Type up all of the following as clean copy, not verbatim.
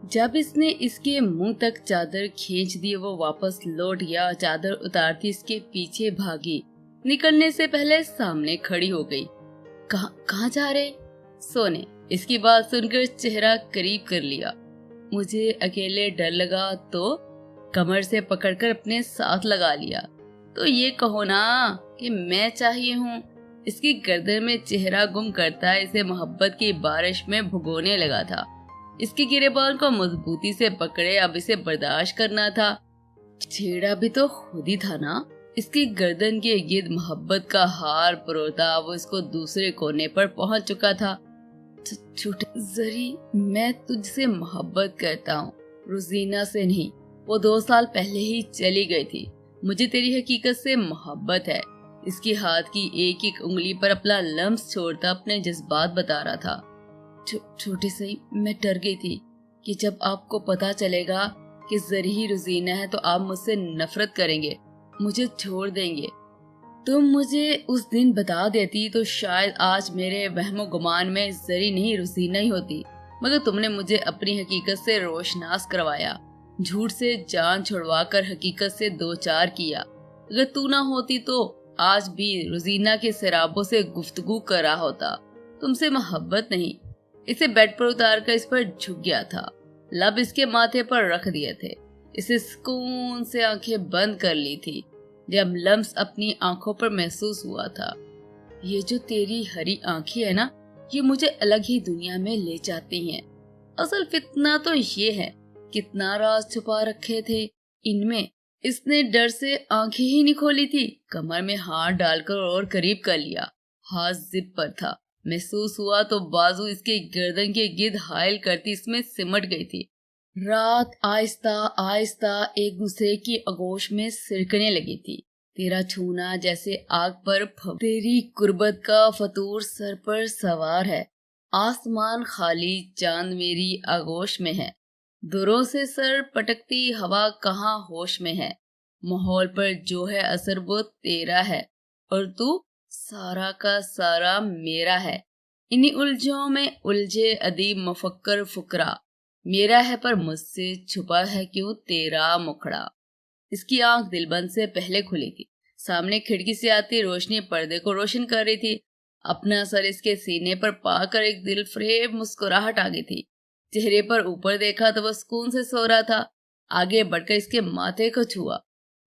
جب اس نے اس کے منہ تک چادر کھینچ دی وہ واپس لوٹ گیا، چادر اتارتی اس کے پیچھے بھاگی، نکلنے سے پہلے سامنے کھڑی ہو گئی۔ کہاں جا رہے؟ سونے۔ اس کی بات سن کر چہرہ قریب کر لیا۔ مجھے اکیلے ڈر لگا تو کمر سے پکڑ کر اپنے ساتھ لگا لیا۔ تو یہ کہو نا کہ میں چاہیے ہوں۔ اس کی گردن میں چہرہ گم کرتا اسے محبت کی بارش میں بھگونے لگا تھا۔ اس کے گریبان کو مضبوطی سے پکڑے، اب اسے برداشت کرنا تھا۔ چھیڑا بھی تو خود ہی تھا نا۔ اس کی گردن کے گرد محبت کا ہار پروتا، وہ اس کو دوسرے کونے پر پہنچ چکا تھا۔ چھوٹے زری، میں تجھ سے محبت کرتا ہوں، روزینہ سے نہیں۔ وہ 2 سال پہلے ہی چلی گئی تھی۔ مجھے تیری حقیقت سے محبت ہے۔ اس کی ہاتھ کی ایک ایک انگلی پر اپنا لمس چھوڑتا اپنے جذبات بتا رہا تھا۔ چھوٹے سے میں ڈر گئی تھی کہ جب آپ کو پتا چلے گا کہ زری ہی روزینہ ہے تو آپ مجھ سے نفرت کریں گے، مجھے چھوڑ دیں گے۔ تم مجھے اس دن بتا دیتی تو شاید آج میرے وہم و گمان میں زری نہیں روزینہ ہی ہوتی، مگر تم نے مجھے اپنی حقیقت سے روشناس کروایا، جھوٹ سے جان چھڑوا کر حقیقت سے دوچار کیا۔ اگر تو نہ ہوتی تو آج بھی روزینہ کے سرابوں سے گفتگو کر رہا ہوتا۔ تم سے محبت نہیں۔ اسے بیڈ پر اتار کر اس پر جھک گیا تھا، لب اس کے ماتھے پر رکھ دیے تھے۔ اسے سکون سے آنکھیں بند کر لی تھی جب لمس اپنی آنکھوں پر محسوس ہوا تھا۔ یہ جو تیری ہری آنکھیں ہیں نا، یہ مجھے الگ ہی دنیا میں لے جاتی ہیں۔ اصل فتنہ تو یہ ہے، کتنا راز چھپا رکھے تھے ان میں۔ اس نے ڈر سے آنکھیں ہی نہیں کھولی تھی، کمر میں ہاتھ ڈال کر اور قریب کر لیا۔ ہاتھ زپ پر تھا، محسوس ہوا تو بازو اس کے گردن کے گرد حائل کرتی اس میں سمٹ گئی تھی۔ رات آہستہ آہستہ ایک دوسرے کی آغوش میں سرکنے لگی تھی۔ تیرا چھونا جیسے آگ پر تیری قربت کا فطور سر پر سوار ہے۔ آسمان خالی، چاند میری آغوش میں ہے۔ دوروں سے سر پٹکتی ہوا کہاں ہوش میں ہے۔ ماحول پر جو ہے اثر وہ تیرا ہے، اور تو سارا کا سارا میرا ہے۔ انہی الجھنوں میں الجھے ادیب مفکر فقرا، میرا ہے پر مجھ سے چھپا ہے کیوں تیرا مکھڑا۔ اس کی آنکھ دل بند سے پہلے کھلی تھی۔ سامنے کھڑکی سے آتی روشنی پردے کو روشن کر رہی تھی۔ اپنا سر اس کے سینے پر پا کر ایک دل فریب مسکراہٹ آ گئی تھی۔ چہرے پر اوپر دیکھا تو وہ سکون سے سو رہا تھا۔ آگے بڑھ کر اس کے ماتھے کو چھوا،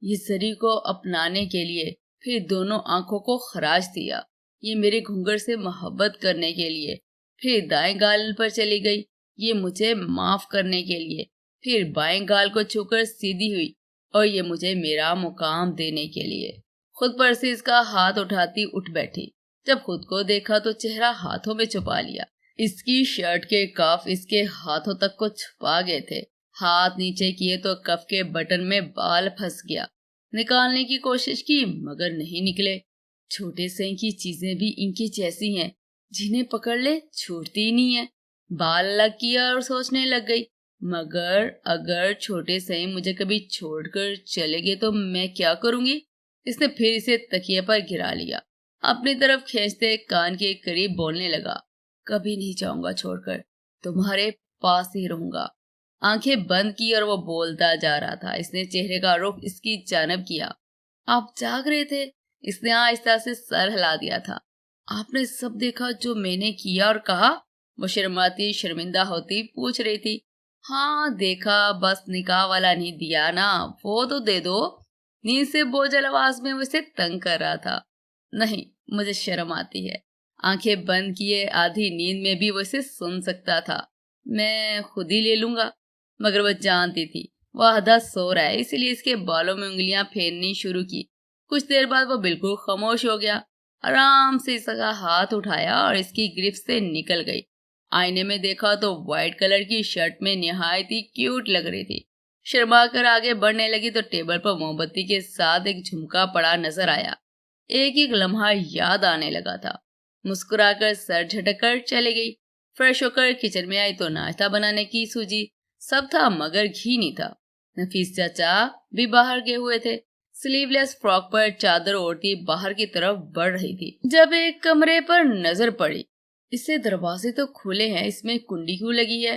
یہ زری کو اپنانے کے لیے، پھر دونوں آنکھوں کو خراش دیا، یہ میرے گھنگھر سے محبت کرنے کے لیے، پھر دائیں گال پر چلی گئی، یہ مجھے معاف کرنے کے لیے، پھر بائیں گال کو چھو کر سیدھی ہوئی، اور یہ مجھے میرا مقام دینے کے لیے۔ خود پر سے اس کا ہاتھ اٹھاتی اٹھ بیٹھی۔ جب خود کو دیکھا تو چہرہ ہاتھوں میں چھپا لیا۔ اس کی شرٹ کے کف اس کے ہاتھوں تک کو چھپا گئے تھے۔ ہاتھ نیچے کیے تو کف کے بٹن میں بال پھنس گیا۔ نکالنے کی کوشش کی مگر نہیں نکلے۔ چھوٹے سے کی چیزیں بھی ان کی جیسی ہیں، جنہیں پکڑ لے چھوٹتی ہی نہیں ہے۔ بال الگ کیا اور سوچنے لگ گئی، مگر اگر چھوٹے سے مجھے کبھی چھوڑ کر چلے گئے تو میں کیا کروں گی؟ اس نے پھر اسے تکیے پر گرا لیا، اپنی طرف کھینچتے کان کے قریب بولنے لگا، کبھی نہیں جاؤں گا چھوڑ کر، تمہارے پاس ہی رہوں گا۔ آنکھیں بند کی اور وہ بولتا جا رہا تھا۔ اس نے چہرے کا رخ اس کی جانب کیا۔ آپ جاگ رہے تھے؟ اس نے آہستہ سے سر ہلا دیا تھا۔ آپ نے سب دیکھا جو میں نے کیا اور کہا؟ وہ شرماتی شرمندہ ہوتی پوچھ رہی تھی۔ ہاں دیکھا، بس نکاح والا نہیں دیا نا، وہ تو دے دو۔ نیند سے بوجھل آواز میں وہ اسے تنگ کر رہا تھا۔ نہیں، مجھے شرم آتی ہے۔ آنکھیں بند کیے آدھی نیند میں بھی وہ اسے سن سکتا تھا۔ میں خود ہی لے لوں گا۔ مگر وہ جانتی تھی وہ آدھا سو رہا ہے، اسی لیے اس کے بالوں میں انگلیاں پھیرنی شروع کی۔ کچھ دیر بعد وہ بالکل خاموش ہو گیا، آرام سے اس کا ہاتھ اٹھایا اور اس کی گرفت سے نکل گئی۔ آئینے میں دیکھا تو وائٹ کلر کی شرٹ میں نہایت ہی کیوٹ لگ رہی تھی۔ شرما کر آگے بڑھنے لگی تو ٹیبل پر موم بتی کے ساتھ ایک جھمکا پڑا نظر آیا۔ ایک ایک لمحہ یاد آنے لگا تھا۔ مسکرا کر سر جھٹک کر چلی گئی۔ فریش ہو کر کچن میں آئی تو ناشتہ بنانے کی سوچی، سب تھا مگر گھی نہیں تھا۔ نفیس چاچا بھی باہر گئے ہوئے تھے۔ سلیو لیس فراک پر چادر اوڑھتی باہر کی طرف بڑھ رہی تھی جب ایک کمرے پر نظر پڑی۔ اس سے دروازے تو کھلے ہیں، اس میں کنڈی کیوں لگی ہے؟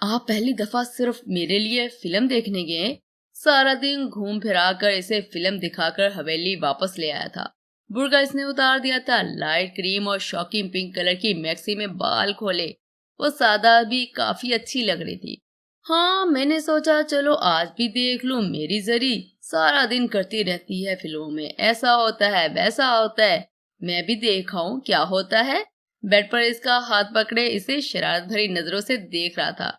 آپ پہلی دفعہ صرف میرے لیے فلم دیکھنے گئے؟ سارا دن گھوم پھرا کر اسے فلم دکھا کر حویلی واپس لے آیا تھا۔ برقع اس نے اتار دیا تھا، لائٹ کریم اور شوکنگ پنک کلر کی میکسی میں بال کھولے، وہ سادہ بھی کافی اچھی لگ رہی تھی۔ ہاں، میں نے سوچا چلو آج بھی دیکھ لوں، میری زری سارا دن کرتی رہتی ہے فلموں میں، ایسا ہوتا ہے ویسا ہوتا ہے، میں بھی دیکھاؤں کیا ہوتا ہے۔ بیڈ پر اس کا ہاتھ پکڑے اسے شرارت بھری نظروں سے دیکھ رہا تھا،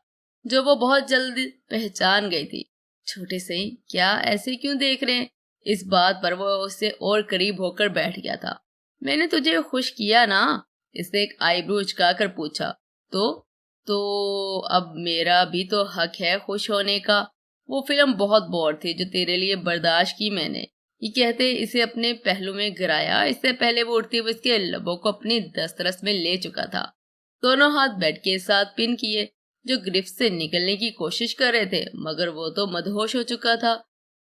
جو وہ بہت جلد پہچان گئی تھی۔ چھوٹے سے کیا ایسے کیوں دیکھ رہے ہیں؟ اس بات پر وہ اس سے اور قریب ہو کر بیٹھ گیا تھا۔ میں نے تجھے خوش کیا نا؟ اس نے ایک آئی برو اچکا کر پوچھا۔ تو اب میرا بھی تو حق ہے خوش ہونے کا۔ وہ فلم بہت بور تھی جو تیرے لیے برداشت کی میں نے، یہ کہتے اسے اپنے پہلو میں گرایا۔ اس سے پہلے وہ اٹھتے ہوئے اس کے لبوں کو اپنی دسترس میں لے چکا تھا، دونوں ہاتھ بیڈ کے ساتھ پن کیے، جو گرفت سے نکلنے کی کوشش کر رہے تھے، مگر وہ تو مدہوش ہو چکا تھا۔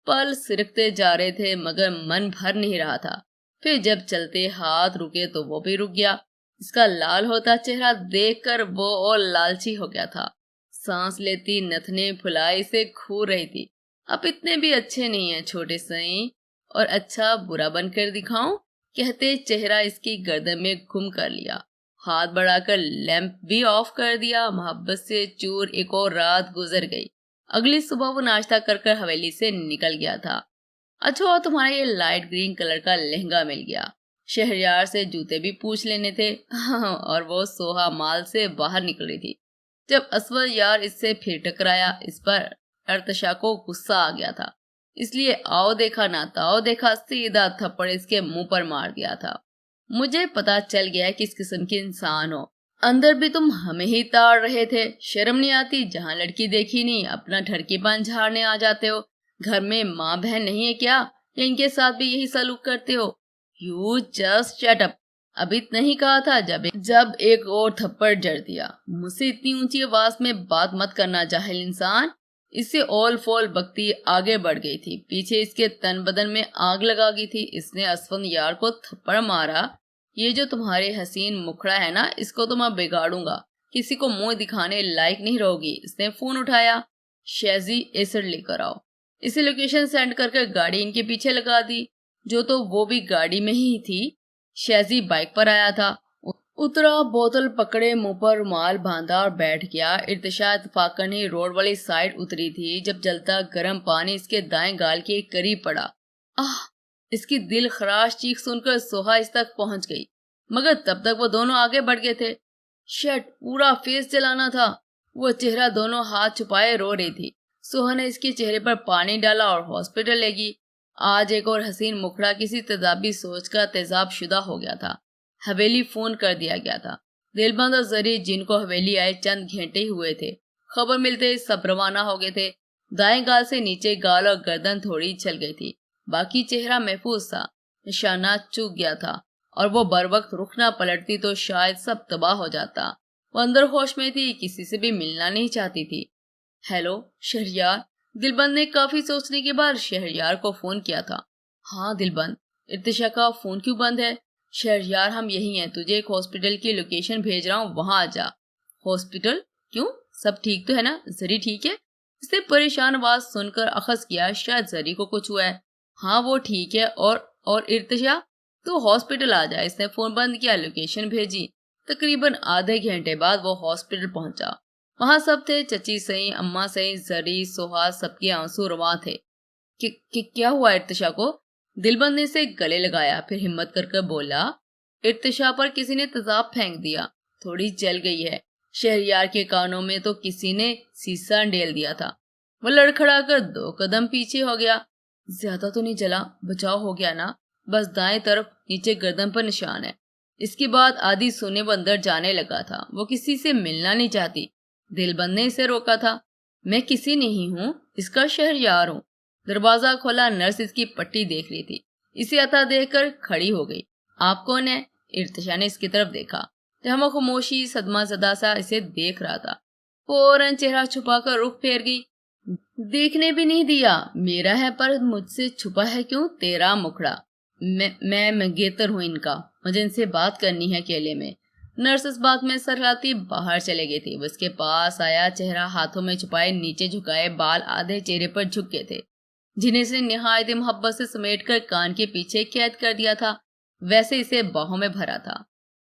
پل سرکتے جا رہے تھے مگر من بھر نہیں رہا تھا۔ پھر جب چلتے ہاتھ رکے تو وہ بھی رک گیا۔ اس کا لال ہوتا چہرہ دیکھ کر وہ اور لالچی ہو گیا تھا۔ سانس لیتی نتنے پھلائی سے کھو رہی تھی۔ اب اتنے بھی اچھے نہیں ہیں چھوٹے سائیں، اور اچھا برا بن کر دکھاؤں، کہتے چہرہ اس کی گردن میں گم کر لیا، ہاتھ بڑھا کر لیمپ بھی آف کر دیا۔ محبت سے چور ایک اور رات گزر گئی۔ اگلی صبح وہ ناشتہ کر کر حویلی سے نکل گیا تھا۔ اچھا تمہارا یہ لائٹ گرین کلر کا لہنگا مل گیا، شہریار سے جوتے بھی پوچھ لینے تھے۔ اور وہ سوہا مال سے باہر نکل رہی تھی جب اسود یار اس سے پھر ٹکرایا۔ اس پر ارتشا کو غصہ آ گیا تھا، اس لیے آؤ دیکھا نہ تاؤ دیکھا سیدھا تھپڑ اس کے منہ پر مار دیا تھا۔ مجھے پتا چل گیا کس قسم کے انسان ہو، اندر بھی تم ہمیں ہی تاڑ رہے تھے، شرم نہیں آتی؟ جہاں لڑکی دیکھی نہیں اپنا ٹھڑکی پان جھاڑنے آ جاتے ہو۔ گھر میں ماں بہن نہیں ہے کیا؟ یا ان کے ساتھ بھی یہی سلوک کرتے ہو؟ You just shut up. ابھی نہیں کہا تھا جب ایک اور تھپڑ جڑ دیا۔ مجھ سے اتنی اونچی آواز میں بات مت کرنا جاہل انسان۔ اس سے اول فول بکتی آگے بڑھ گئی تھی، پیچھے اس کے تن بدن میں آگ لگا گئی تھی۔ اس نے اسفند یار کو تھپڑ مارا۔ یہ جو تمہارے حسین مکھڑا ہے نا، اس کو تو میں بگاڑوں گا، کسی کو منہ دکھانے لائق نہیں رہو گی۔ اس نے فون اٹھایا، شیزی ایسڈ لے کر آؤ۔ اسے لوکیشن سینڈ کر کے گاڑی ان کے پیچھے لگا دی، جو تو وہ بھی گاڑی میں ہی تھی۔ شیزی بائک پر آیا تھا، اترا، بوتل پکڑے، منہ پر رومال باندھا اور بیٹھ گیا۔ ارتشا اتفاقاً ہی روڈ والی سائڈ اتری تھی جب جلتا گرم پانی اس کے دائیں گال کے قریب پڑا۔ اس کی دل خراش چیخ سن کر سوہا اس تک پہنچ گئی، مگر تب تک وہ دونوں آگے بڑھ گئے تھے۔ شٹ، پورا فیس جلانا تھا۔ وہ چہرہ دونوں ہاتھ چھپائے رو رہی تھی۔ سوہا نے اس کے چہرے پر پانی ڈالا اور ہاسپٹل لے گئی۔ آج ایک اور حسین مکھڑا کسی تیزابی سوچ کا تیزاب شدہ ہو گیا تھا۔ حویلی فون کر دیا گیا تھا۔ دلبند اور زری، جن کو حویلی آئے چند گھنٹے ہی ہوئے تھے، خبر ملتے سب روانہ ہو گئے تھے۔ دائیں گال سے نیچے گال اور گردن تھوڑی چھل گئی تھی، باقی چہرہ محفوظ تھا۔ نشانات چوک گیا تھا، اور وہ بر وقت رخ نہ پلٹتی تو شاید سب تباہ ہو جاتا۔ وہ اندر ہوش میں تھی، کسی سے بھی ملنا نہیں چاہتی تھی۔ ہیلو شہریار، دلبند نے کافی سوچنے کے بعد شہریار کو فون کیا تھا۔ ہاں دلبند، ارتشا کا فون کیوں بند ہے؟ شہریار، ہم یہی ہیں، تجھے ایک ہاسپٹل کی لوکیشن بھیج رہا ہوں، وہاں آ جا۔ ہاسپٹل؟ کیوں؟ سب ٹھیک تو ہے نا؟ زری ٹھیک ہے؟ اس نے پریشان آواز سن کر اخذ کیا، شاید زری کو کچھ ہوا ہے۔ ہاں وہ ٹھیک ہے، اور ارتشا؟ تو ہاسپٹل آ جا۔ اس نے فون بند کیا، لوکیشن بھیجی۔ تقریباً آدھے گھنٹے بعد وہ ہاسپٹل پہنچا۔ وہاں سب تھے، چچی سئی، اماں سئی، زری، سوہا، سب کے آنسو رواں تھے۔ کیا ہوا ارتشا کو؟ دلبند نے اسے گلے لگایا، پھر ہمت کر کے بولا، ارتشا پر کسی نے تیزاب پھینک دیا، تھوڑی جل گئی ہے۔ شہریار کے کانوں میں تو کسی نے سیسا ڈیل دیا تھا۔ وہ لڑکھڑا کر 2 قدم پیچھے ہو گیا۔ زیادہ تو نہیں جلا؟ بچاؤ ہو گیا نا؟ بس دائیں طرف نیچے گردن پر نشان ہے۔ اس کی بات آدھی سنے وہ اندر جانے لگا تھا۔ وہ کسی سے ملنا نہیں چاہتی، دلبند نے اسے روکا تھا۔ میں کسی نہیں ہوں، اس کا شہریار ہوں۔ دروازہ کھولا، نرس اس کی پٹی دیکھ رہی تھی، اسے عطا دیکھ کر کھڑی ہو گئی۔ آپ کون ہے؟ ارتشا نے اس کی طرف دیکھا، جہاں خاموشی صدمہ زدہ سا اسے دیکھ رہا تھا۔ فوراً چہرہ چھپا کر رخ پھیر گئی۔ دیکھنے بھی نہیں دیا؟ میرا ہے پر مجھ سے چھپا ہے کیوں؟ تیرا مکھڑا۔ میں منگیتر ہوں ان کا، مجھے ان سے بات کرنی ہے اکیلے میں۔ نرس اس بات میں سر ہلاتی باہر چلے گئی تھی۔ وہ اس کے پاس آیا، چہرہ ہاتھوں میں چھپائے، نیچے جھکائے بال آدھے چہرے پر جھک گئے تھے، جنہیں اس نے نہایت محبت سے سمیٹ کر کان کے پیچھے قید کر دیا تھا، ویسے اسے باہوں میں بھرا تھا۔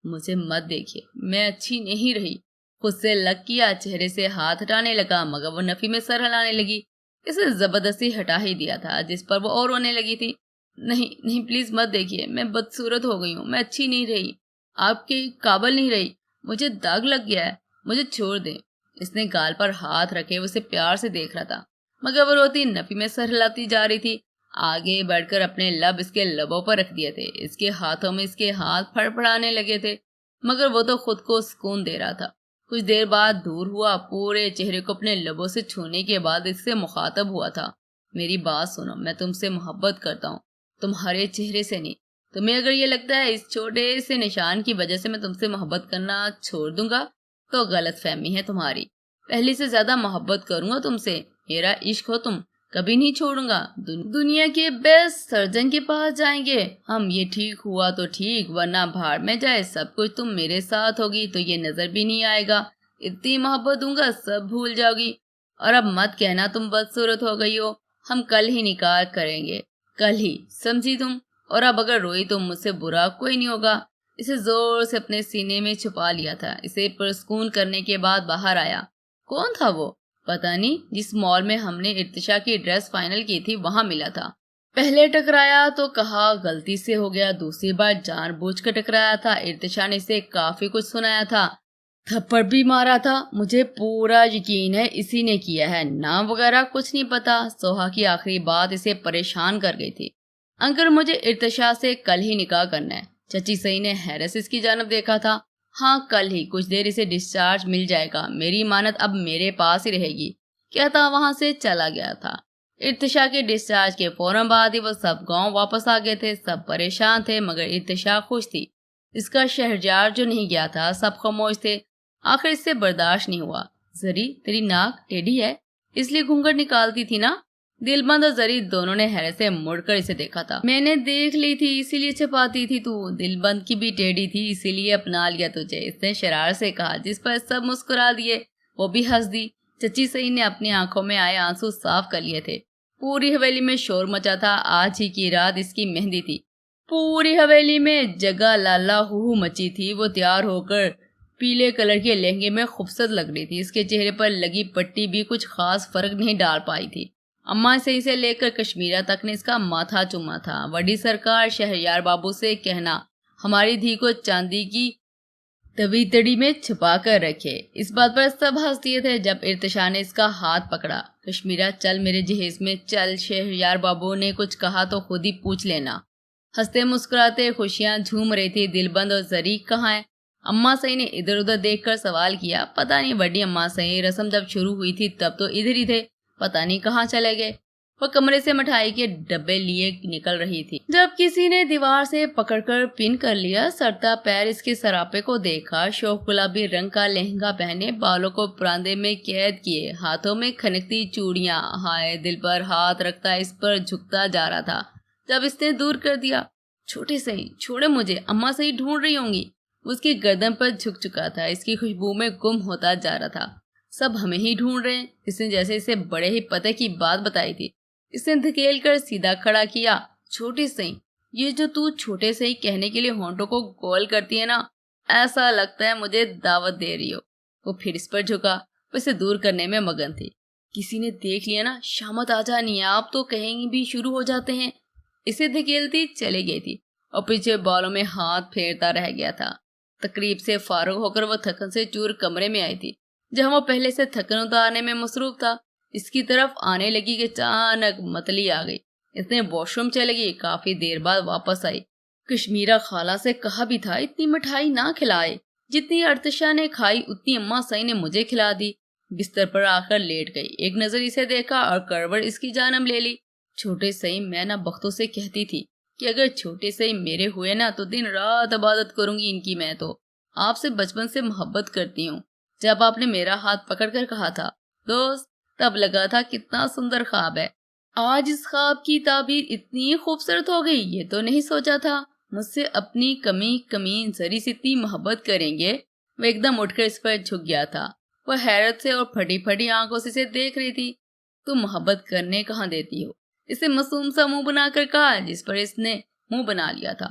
مجھے مت دیکھیے، میں اچھی نہیں رہی۔ خود سے لگ کیا، چہرے سے ہاتھ ہٹانے لگا، مگر وہ نفی میں سر ہلانے لگی۔ اسے زبردستی ہٹا ہی دیا تھا، جس پر وہ اور رونے لگی تھی۔ نہیں نہیں، پلیز مت دیکھیے، میں بدصورت ہو گئی ہوں، میں اچھی نہیں رہی، آپ کے قابل نہیں رہی، مجھے داغ لگ گیا ہے، مجھے چھوڑ دیں۔ اس نے گال پر ہاتھ رکھے اسے پیار سے دیکھ رہا تھا، مگر وہ روتی نفی میں سر ہلاتی جا رہی تھی۔ آگے بڑھ کر اپنے لب اس کے لبوں پر رکھ دیے تھے، اس کے ہاتھوں میں اس کے ہاتھ پھڑ پھڑانے لگے تھے، مگر وہ تو خود کو سکون دے رہا تھا۔ کچھ دیر بعد دور ہوا، پورے چہرے کو اپنے لبوں سے چھونے کے بعد اس سے مخاطب ہوا تھا۔ میری بات سنو، میں تم سے محبت کرتا ہوں، تمہارے چہرے سے نہیں۔ تمہیں اگر یہ لگتا ہے اس چھوٹے سے نشان کی وجہ سے میں تم سے محبت کرنا چھوڑ دوں گا تو غلط فہمی ہے تمہاری۔ پہلے سے زیادہ محبت کروں گا تم سے، میرا عشق ہو تم، کبھی نہیں چھوڑوں گا۔ دنیا کے بیسٹ سرجن کے پاس جائیں گے ہم، یہ ٹھیک ہوا تو ٹھیک، ورنہ بھاڑ میں جائے سب کچھ، تم میرے ساتھ ہوگی تو یہ نظر بھی نہیں آئے گا، اتنی محبت دوں گا سب بھول جاؤ گی۔ اور اب مت کہنا تم بدصورت ہو گئی ہو، ہم کل ہی نکاح کریں گے، کل ہی، سمجھی تم؟ اور اب اگر روئی تو مجھ سے برا کوئی نہیں ہوگا۔ اسے زور سے اپنے سینے میں چھپا لیا تھا۔ اسے پرسکون کرنے کے بعد باہر آیا۔ کون تھا وہ؟ پتہ نہیں، جس مال میں ہم نے ارتشا کی ڈریس فائنل کی تھی وہاں ملا تھا۔ پہلے ٹکرایا تو کہا غلطی سے ہو گیا، دوسری بار جان بوجھ کر ٹکرایا تھا۔ ارتشا نے اسے کافی کچھ سنایا تھا، تھپڑ بھی مارا تھا، مجھے پورا یقین ہے اسی نے کیا ہے، نام وغیرہ کچھ نہیں پتا۔ سوہا کی آخری بات اسے پریشان کر گئی تھی۔ انکل مجھے ارتشا سے کل ہی نکاح کرنا ہے۔ چچی سئی نے حیرت اس کی جانب دیکھا تھا۔ ہاں کل ہی، کچھ دیر اسے ڈسچارج مل جائے گا، میری امانت اب میرے پاس ہی رہے گی، کہتا وہاں سے چلا گیا تھا۔ ارتشا کے ڈسچارج کے فوراً بعد ہی وہ سب گاؤں واپس آ گئے تھے۔ سب پریشان تھے مگر ارتشا خوش تھی۔ اس کا شہریار جو نہیں گیا تھا، سب خاموش تھے۔ آخر اس سے برداشت نہیں ہوا۔ زری تیری ناک ٹیڑھی ہے، اس لیے گھونگھٹ نکالتی تھی نا؟ دلبند اور زری دونوں نے حیرت سے مڑ کر اسے دیکھا تھا۔ میں نے دیکھ لی تھی اسی لیے چھپاتی تھی تو، دلبند کی بھی ٹیڑھی تھی اسی لیے اپنا لیا تجھے، اس نے شرارت سے کہا، جس پر سب مسکرا دیے۔ وہ بھی ہنس دی۔ چچی سئی نے اپنی آنکھوں میں آئے آنسو صاف کر لیے تھے۔ پوری حویلی میں شور مچا تھا، آج ہی کی رات اس کی مہندی تھی۔ پوری حویلی میں جگہ لالا ہو مچی تھی۔ وہ تیار ہو کر پیلے کلر کے لہنگے میں خوبصورت لگ رہی تھی۔ اس کے چہرے پر لگی پٹی بھی کچھ خاص فرق نہیں ڈال پائی تھی۔ اماں سے لے کر کشمیرہ تک نے اس کا ماتھا چوما تھا۔ وڈی سرکار شہریار بابو سے کہنا ہماری دھی کو چاندی کی تویتڑی میں چھپا کر رکھے۔ اس بات پر سب ہنس دیے تھے۔ جب ارتشا نے اس کا ہاتھ پکڑا، کشمیرہ چل میرے جہیز میں چل، شہریار بابو نے کچھ کہا تو خود ہی پوچھ لینا۔ ہنستے مسکراتے خوشیاں جھوم رہی تھی۔ دلبند اور زری کہاں ہے؟ اماں سئی نے ادھر ادھر دیکھ کر سوال کیا۔ پتہ نہیں وڈی اماں سئی، رسم جب شروع ہوئی تھی تب تو ادھر ہی تھے، پتہ نہیں کہاں چلے گئے۔ وہ کمرے سے مٹھائی کے ڈبے لیے نکل رہی تھی جب کسی نے دیوار سے پکڑ کر پن کر لیا۔ سرتا پیر اس کے سراپے کو دیکھا۔ شوخ گلابی رنگ کا لہنگا پہنے، بالوں کو پراندے میں قید کیے، ہاتھوں میں کھنکتی چوڑیاں، ہائے دل پر ہاتھ رکھتا اس پر جھکتا جا رہا تھا جب اس نے دور کر دیا۔ چھوٹے سئی چھوڑے مجھے، اماں سئی ڈھونڈ رہی ہوں گی۔ اس کی گردن پر جھک چکا تھا، اس کی خوشبو میں گم ہوتا جا رہا تھا۔ سب ہمیں ہی ڈھونڈ رہے ہیں، اس نے جیسے اسے بڑے ہی پتے کی بات بتائی تھی۔ اس نے دھکیل کر سیدھا کھڑا کیا۔ چھوٹی سئی، یہ جو تو چھوٹے سئی کہنے کے لیے ہونٹوں کو گول کرتی ہے نا، ایسا لگتا ہے مجھے دعوت دے رہی ہو۔ وہ پھر اس پر جھکا، وہ اسے دور کرنے میں مگن تھی۔ کسی نے دیکھ لیا نا، شامت آ جانی ہے، آپ تو کہیں بھی شروع ہو جاتے ہیں۔ اسے دھکیلتی چلی گئی تھی اور پیچھے بالوں میں ہاتھ پھیرتا رہ گیا تھا۔ تقریب سے فارغ ہو کر وہ تھکن سے چور کمرے میں آئی تھی، جہاں وہ پہلے سے تھکن اتارنے میں مصروف تھا۔ اس کی طرف آنے لگی کہ اچانک متلی آ گئی۔ اس نے واش روم چلے گئی، کافی دیر بعد واپس آئی۔ کشمیرہ خالہ سے کہا بھی تھا اتنی مٹھائی نہ کھلائے، جتنی ارتشا نے کھائی اتنی اماں سئی نے مجھے کھلا دی۔ بستر پر آ کر لیٹ گئی، ایک نظر اسے دیکھا اور کروٹ اس کی جانب لے لی۔ چھوٹے سئی، میں نہ بختوں سے کہتی تھی کہ اگر چھوٹے سئی میرے ہوئے نا تو دن رات عبادت کروں گی ان کی۔ میں تو آپ سے بچپن سے محبت کرتی ہوں۔ جب آپ نے میرا ہاتھ پکڑ کر کہا تھا دوست، تب لگا تھا کتنا سندر خواب ہے۔ آج اس خواب کی تعبیر اتنی خوبصورت ہو گئی، یہ تو نہیں سوچا تھا۔ مجھ سے اپنی کمی ذری سی اتنی محبت کریں گے؟ وہ ایک دم اٹھ کر اس پر جھک گیا تھا۔ وہ حیرت سے اور پھٹی پھٹی آنکھوں سے اسے دیکھ رہی تھی۔ تم محبت کرنے کہاں دیتی ہو؟ اسے معصوم سا منہ بنا کر کہا، جس پر اس نے منہ بنا لیا تھا۔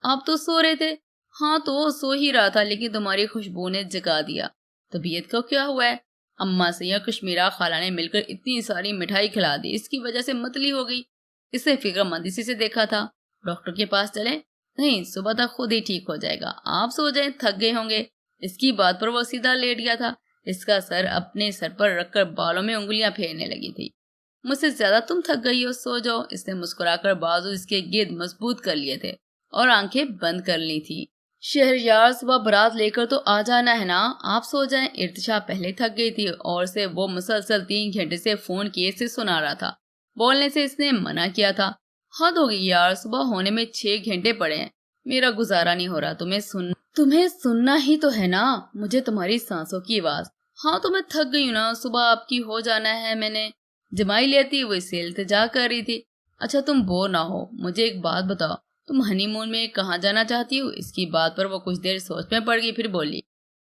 آپ تو سو رہے تھے۔ ہاں تو سو ہی رہا تھا، لیکن تمہاری خوشبو نے جگا دیا۔ طبیعت کو کیا ہوا ہے؟ اماں سے یا کشمیرہ خالہ نے مل کر اتنی ساری مٹھائی کھلا دی، اس کی وجہ سے متلی ہو گئی۔ اسے فکر مندی سے دیکھا تھا۔ ڈاکٹر کے پاس چلیں؟ نہیں، صبح تک خود ہی ٹھیک ہو جائے گا، آپ سو جائیں، تھک گئے ہوں گے۔ اس کی بات پر وہ سیدھا لیٹ گیا تھا۔ اس کا سر اپنے سر پر رکھ کر بالوں میں انگلیاں پھیرنے لگی تھی۔ مجھ سے زیادہ تم تھک گئی ہو، سو جاؤ۔ اس نے مسکرا کر بازو اس کے گرد مضبوط کر لیے تھے اور آنکھیں بند کر لی تھی۔ شہریار صبح برات لے کر تو آ جانا ہے نا، آپ سو جائیں۔ ارتشا پہلے تھک گئی تھی اور سے وہ مسلسل 3 گھنٹے سے فون کیے سے سنا رہا تھا۔ بولنے سے اس نے منع کیا تھا۔ حد ہوگی یار، صبح ہونے میں 6 گھنٹے پڑے ہیں، میرا گزارا نہیں ہو رہا۔ تمہیں سننا ہی تو ہے نا، مجھے تمہاری سانسوں کی آواز۔ ہاں تو میں تھک گئی ہوں نا، صبح آپ کی ہو جانا ہے۔ میں نے جمائی لیتی، وہ اس سے التجا کر رہی تھی۔ اچھا تم بور نہ ہو، مجھے ایک بات بتاؤ، تم ہنی مون میں کہاں جانا چاہتی ہو؟ اس کی بات پر وہ کچھ دیر سوچ میں پڑ گئی، پھر بولی،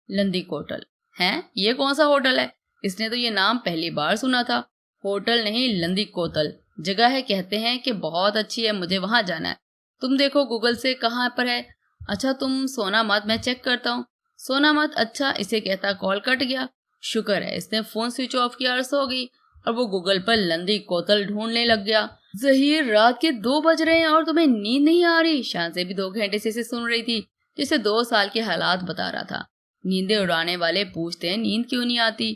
لندی کوٹل۔ ہیں؟ یہ کون سا ہوٹل ہے؟ اس نے تو یہ نام پہلی بار سنا تھا۔ ہوٹل نہیں، لندی کوتل جگہ ہے، کہتے ہیں کہ بہت اچھی ہے، مجھے وہاں جانا ہے۔ تم دیکھو گوگل سے کہاں پر ہے۔ اچھا تم سونا مت، میں چیک کرتا ہوں۔ سونا مت؟ اچھا، اسے کہتا کال کٹ گیا۔ شکر ہے، اس نے فون سوئچ آف کیا اور سو گئی، اور وہ گوگل پر لندی کوتل ڈھونڈنے لگ گیا۔ ظہیر، رات کے 2 بج رہے ہیں اور تمہیں نیند نہیں آ رہی؟ شاہزے بھی 2 گھنٹے سے اسے سن رہی تھی، جسے 2 سال کے حالات بتا رہا تھا۔ نیندیں اڑانے والے پوچھتے ہیں نیند کیوں نہیں آتی۔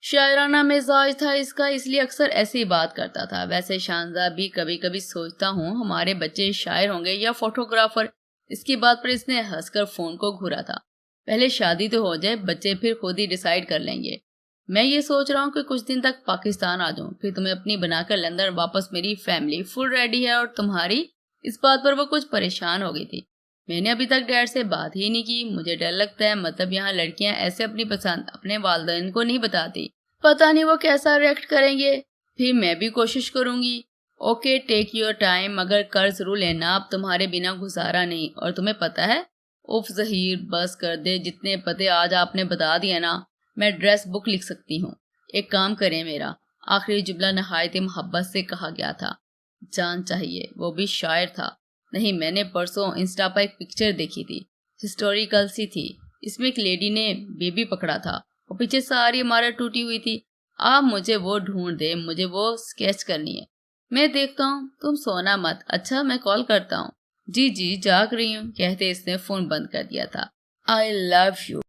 شاعرانہ مزاج تھا اس کا، اس لیے اکثر ایسی بات کرتا تھا۔ ویسے شاہزہ بھی کبھی کبھی سوچتا ہوں ہمارے بچے شاعر ہوں گے یا فوٹوگرافر۔ اس کی بات پر اس نے ہنس کر فون کو گھورا تھا۔ پہلے شادی تو ہو جائے، بچے پھر خود ہی ڈیسائیڈ کر لیں گے۔ میں یہ سوچ رہا ہوں کہ کچھ دن تک پاکستان آ جاؤں، پھر تمہیں اپنی بنا کر لندن واپس۔ میری فیملی فل ریڈی ہے اور تمہاری۔ اس بات پر وہ کچھ پریشان ہو گئی تھی۔ میں نے ابھی تک ڈیڈ سے بات ہی نہیں کی، مجھے ڈر لگتا ہے، مطلب یہاں لڑکیاں ایسے اپنی پسند اپنے والدین کو نہیں بتاتی، پتہ نہیں وہ کیسا ریئیکٹ کریں گے۔ پھر میں بھی کوشش کروں گی۔ اوکے، ٹیک یور ٹائم، مگر کر ضرور لینا، اب تمہارے بنا گزارا نہیں۔ اور تمہیں پتہ ہے، اوف ظہیر بس کر دے، جتنے پتے آج آپ نے بتا دیا نا، میں ایڈریس بک لکھ سکتی ہوں۔ ایک کام کریں، میرا آخری جملہ نہایت محبت سے کہا گیا تھا۔ جان چاہیے، وہ بھی شاعر تھا۔ نہیں، میں نے پرسوں انسٹا پر ایک پکچر دیکھی تھی، ہسٹوریکل سی تھی، اس میں ایک لیڈی نے بیبی پکڑا تھا، اور پیچھے ساری عمارت ٹوٹی ہوئی تھی۔ آپ مجھے وہ ڈھونڈ دے، مجھے وہ سکیچ کرنی ہے۔ میں دیکھتا ہوں، تم سونا مت۔ اچھا میں کال کرتا ہوں۔ جی جاگ رہی ہوں، کہتے اس نے فون بند کر دیا تھا۔ I love you،